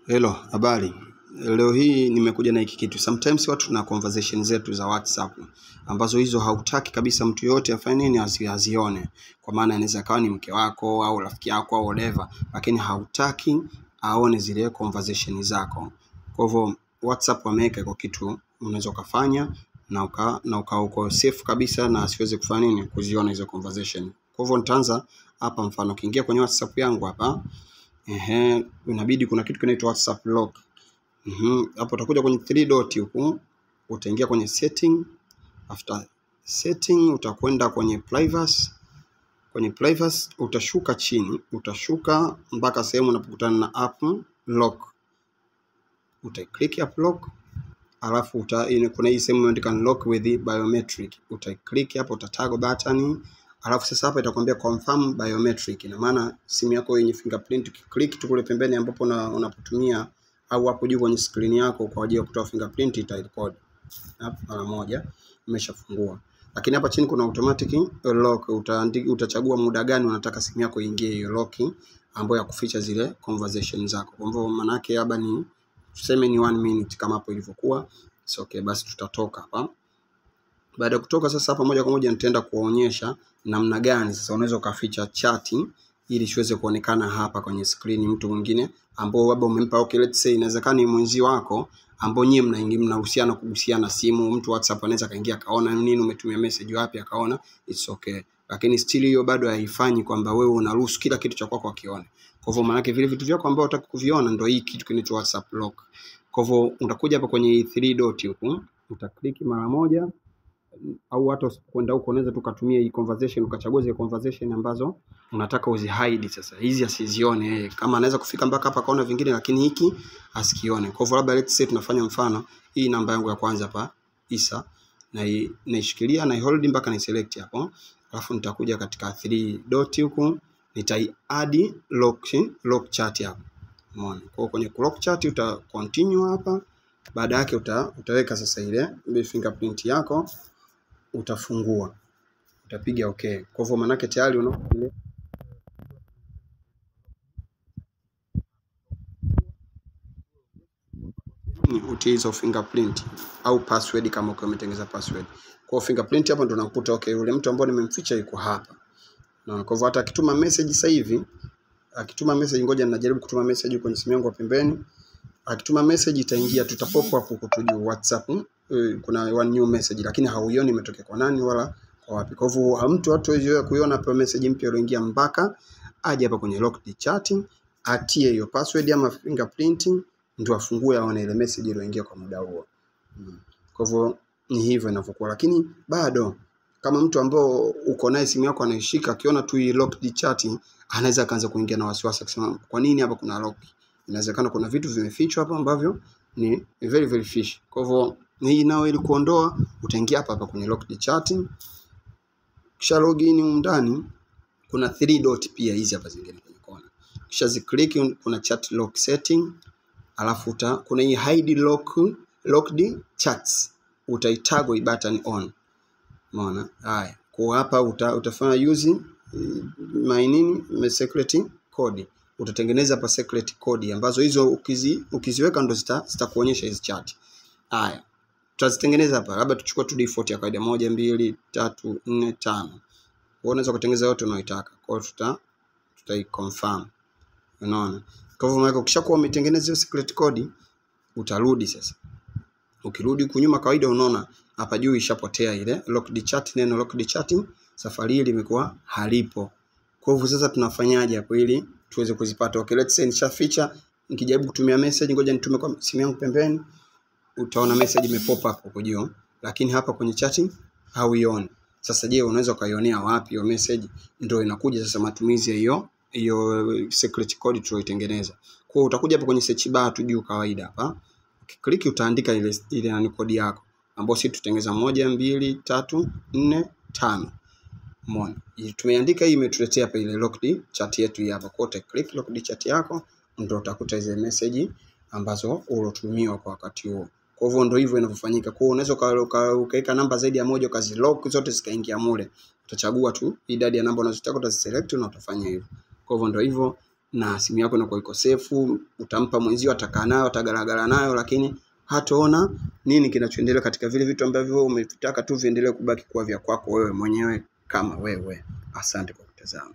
Hello, habari. Leo hii nimekuja na hiki kitu. Sometimes watu na conversation zetu za WhatsApp ambazo hizo hautaki kabisa mtu yote afanye nini azione. Kwa maana inaweza kawa ni mke wako au rafiki yako au whatever, lakini hautaki aone zile conversation zako. Kwa hivyo WhatsApp wameweka kwa kitu unaweza kufanya na uko safe kabisa na asiweze kufanya nini kuziona hizo conversation. Kwa hivyo nitaanza hapa mfano kiingia kwenye WhatsApp yangu hapa. Inabidi kuna kitu kinaitwa WhatsApp lock. Hapo utakuja kwenye 3 dot huku, utaingia kwenye setting. After setting utakwenda kwenye privacy. Kwenye privacy utashuka chini, utashuka mpaka sehemu unapokutana na app lock. Utaklik app lock, alafu kuna hii sehemu imeandika lock with biometric. Utaklik hapo, utatag button. Alafu sasa hapa itakwambia confirm biometric. Ina maana simu yako yenye fingerprint ukiklik tu kule pembeni ambapo unapotumia au hapo juu kwenye screen yako kwa ajili ya kutoa fingerprint itarecord. Hapo mara moja umeshafungua. Lakini hapa chini kuna automatic lock. Utachagua muda gani unataka simu yako iingie hiyo lock ambayo ya kuficha zile conversation zako. Kwa hivyo maana yake hapa ni tuseme ni 1 minute kama hapo ilivyokuwa. It's okay, basi tutatoka hapa. Baada ya kutoka sasa hapa moja kwa moja nitaenda kuonyesha namna gani sasa unaweza kuficha chatting ili siweze kuonekana hapa kwenye screen mtu mwingine ambao labda umempa let's say inawezekana ni mwenzi wako ambao nyie mnahusiana kuhusiana simu. Mtu WhatsApp anaweza kaingia kaona nini umetumia message wapi akaona, it's okay. Lakini still hiyo bado haifanyi kwamba wewe unaruhusu kila kitu cha kwako akione. Kwa hivyo maana yake vile vitu vyako ambao unataka kuviona ndio hii kitu kinaitwa WhatsApp lock. Kwa hivyo utakuja hapa kwenye 3 dot huku, utaklik mara moja au hata usipokwenda huko unaweza tukatumia hii conversation ukachagua zile conversation ambazo unataka uzihide. Sasa hizi asizione kama anaweza kufika mpaka hapa kaona vingine lakini hiki asikione. Kwa hivyo labda let's say tunafanya mfano hii namba yangu ya kwanza hapa Isa na naishikilia na hold mpaka na select hapo, alafu nitakuja katika 3 dot huku nitai-add lock chat hapo. Umeona? Kwa kwenye lock chat uta continue hapa, baada yake utaweka sasa ile fingerprint yako utafungua, utapiga okay. Kwa hivyo manake tayari una ile utizo fingerprint au password kama uko umetengeneza password. Kwa fingerprint hapo ndo nakuta okay yule mtu ambaye nimemficha yuko hapa. Na kwa hivyo hata akituma message sasa hivi, akituma message, ngoja ninajaribu kutuma message kwenye simu yangu pembeni. Akituma message itaingia, tutapop up huko tu WhatsApp. Kuna one new message lakini hauioni imetokea kwa nani wala kwa wapi. Kwa hivyo mtu hatawezo kuiona hapo message mpya iliyoingia mpaka aje hapa kwenye locked chatting, atie hiyo password ama fingerprint ndio afungue aone ile message iliyoingia kwa muda huo. Kwa hivyo ni hivyo inavyokuwa, lakini bado kama mtu ambao uko naye simu yako anaishika akiona tu hii locked chatting anaweza kaanza kuingia na wasiwasi akisema kwa nini hapa kuna lock. Inawezekana kuna vitu vimefichwa hapa ambavyo ni very very fish. Kwa hivyo hii nao ili kuondoa utaingia hapa kwenye locked chatting, kisha login ndani kuna 3 dot pia hizi hapa zingine kwenye kona, kisha ziclick kuna chat lock setting, alafu kuna hii hide locked chats, utaitago hii button on. Umeona? Haya, kwa hapa utafanya using my secret code. Utatengeneza hapa secret code ambazo hizo ukiziweka ndo zitakuonyesha hizo chat. Haya, tutazitengeneza hapa. Labda tuchukue tu default ya kawaida 1 2 3 4 5. Unaweza kutengeneza yote unayotaka. Kwa hiyo tutai-confirm. Unaona? Kwa hivyo ukishakuwa umetengeneza hiyo secret code utarudi sasa. Ukirudi huko nyuma kawaida unaona hapa juu ishapotea ile locked chat, neno locked chatting safari hii limekuwa halipo. Kwa hivyo sasa tunafanyaje hapo ili tuweze kuzipata? Okay, let's say nishaficha, nikijaribu kutumia message, ngoja nitume kwa simu yangu pembeni, utaona message imepop up huko juu, lakini hapa kwenye chatting hauioni. Sasa je, unaweza kaionea wapi hiyo message? Ndio inakuja sasa matumizi ya hiyo secret code tulioitengeneza. Kwa hiyo utakuja hapa kwenye search bar tu juu kawaida hapa. Ukiklik utaandika ile kodi yako ambayo sisi tutengeneza 1 2 3 4 5. Umeona? Tumeandika hii imetuletea hapa ile locked chat yetu hapa. Kwa hiyo click locked chat yako ndio utakuta hizo message ambazo ulotumiwa kwa wakati huo. Kwa hivyo ndio hivyo inavyofanyika. Kwa hiyo unaweza ukaweka namba zaidi ya moja ukazi lock zote zikaingia mule. Utachagua tu idadi ya namba unazotaka utaselect na utafanya hivyo. Kwa hivyo ndio hivyo na simu yako inakuwa iko safe. Utampa mwenzio, atakaa nayo, atagaragara nayo, lakini hataona nini kinachoendelea katika vile vitu ambavyo umetaka tu viendelee kubaki kuwa vya kwako wewe mwenyewe kama wewe. Asante kwa kutazama.